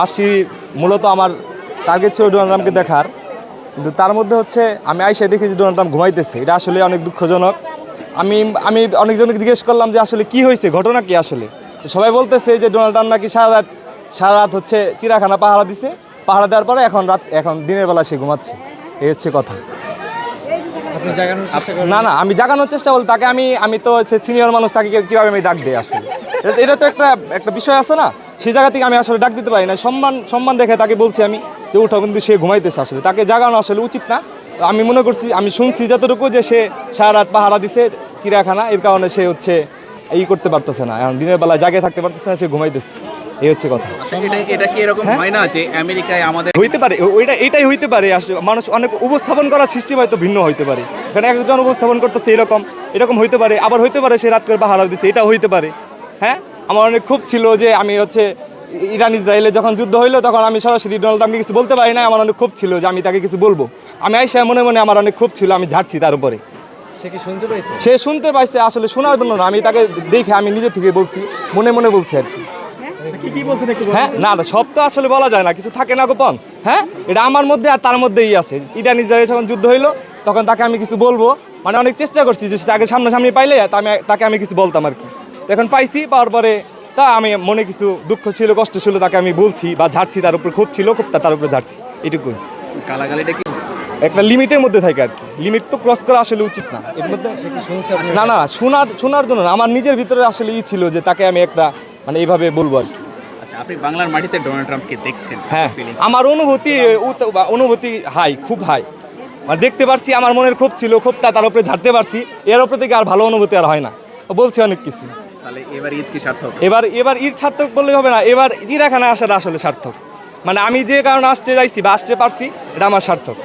আসছি মূলত আমার টার্গেট ছিল ডোনাল্ড ট্রাম্পকে দেখার, কিন্তু তার মধ্যে হচ্ছে আমি আইসা দেখি যে ডোনাল্ড ট্রাম্প ঘুমাইতেছে। এটা আসলে অনেক দুঃখজনক। আমি আমি অনেকজনকে জিজ্ঞেস করলাম যে আসলে কি হয়েছে, ঘটনা কি আসলে। সবাই বলতেছে যে ডোনাল্ড ট্রাম্প নাকি সারা রাত হচ্ছে চিড়িয়াখানা পাহারা দিছে, পাহারা দেওয়ার পরে এখন দিনের বেলা সে ঘুমাচ্ছে। এই হচ্ছে কথা। না না, আমি জাগানোর চেষ্টা বলি তাকে। আমি তো হচ্ছে সিনিয়র মানুষ, তাকে কীভাবে আমি ডাক দিই আসলে। এটা তো একটা বিষয় আছে না, সেই জায়গা থেকে আমি আসলে ডাক দিতে পারি না। সম্মান দেখে তাকে বলছি আমি যে উঠো, কিন্তু সে ঘুমাইতেছে। আসলে তাকে জাগানো আসলে উচিত না। আমি মনে করছি, আমি শুনছি যতটুকু যে সে সারা রাত পাহারা দিছে চিড়িয়াখানা, এর কারণে সে হচ্ছে এই করতে পারতেছে না, এখন দিনের বেলা জাগে থাকতে পারতেছে না, সে ঘুমাইতেছে। এই হচ্ছে কথা। এটা কি এরকম হয় না যে আমেরিকায় আমাদের হইতে পারে, এটাই হইতে পারে। আসলে মানুষ অনেক উপস্থাপন করার সিস্টেম হয়তো ভিন্ন হইতে পারে। এখানে একজন উপস্থাপন করতেছে এরকম হইতে পারে। আবার হইতে পারে সে রাত করে পাহারা দিচ্ছে, এটাও হইতে পারে। হ্যাঁ, আমার অনেক খুব ছিল যে আমি হচ্ছে ইরান ইসরায়েলে যখন যুদ্ধ হইলো, তখন আমি সরাসরি ডোনাল্ড ট্রাম্পকে কিছু বলতে পারি না। আমার অনেক খুব ছিল যে আমি তাকে কিছু বলবো। আমি আইসা মনে মনে আমার অনেক খুব ছিল, আমি ঝাড়ছি তার উপরে। সে কি শুনতে পাইছে? সে শুনতে পাইছে, আসলে শোনার জন্য না, আমি তাকে দেখে আমি নিজে থেকে বলছি, মনে মনে বলছি আর কি। কি বলছেন একটু বলুন। হ্যাঁ, না সব তো আসলে বলা যায় না, কিছু থাকে না গোপন। হ্যাঁ, এটা আমার মধ্যে আর তার মধ্যেই আছে। ইরান ইসরায়েল যখন যুদ্ধ হইলো, তখন তাকে আমি কিছু বলবো, মানে অনেক চেষ্টা করছি যে তাকে সামনাসামনি পাইলে তাকে আমি কিছু বলতাম আর কি। এখন পাইছি, পাওয়ার পরে তা আমি মনে কিছু দুঃখ ছিল, কষ্ট ছিল, তাকে আমি বলছি বা ঝাড়ছি, তার উপরে খুব ছিল, খুব তার উপরে ঝাড়ছি, এটুকুই। গালাগালিটা কি একটা লিমিটের মধ্যে থাকে আর কি। লিমিট তো ক্রস করা আসলে উচিত না এর মধ্যে। না না, শোনার জন্য না, আমার নিজের ভিতরে আসলে ছিল যে তাকে আমি একটা মানে এইভাবে বলবো আর কি। আচ্ছা, আপনি বাংলার মাটিতে ডোনাল্ড ট্রাম্পকে দেখছেন? হ্যাঁ, আমার অনুভূতি হাই, খুব হাই। মানে দেখতে পারছি, আমার মনের খুব ছিল, খুব তার উপরে ঝাড়তে পারছি। এর উপরে থেকে আর ভালো অনুভূতি আর হয় না। বলছি অনেক কিছু। তাহলে এবার ঈদ কি সার্থক? এবার ঈদ সার্থক বললে হবে না, এবার চিড়িয়াখানা আসাটা আসলে সার্থক। মানে আমি যে কারণে আসতে যাইছি বা আসতে পারছি, এটা আমার সার্থক।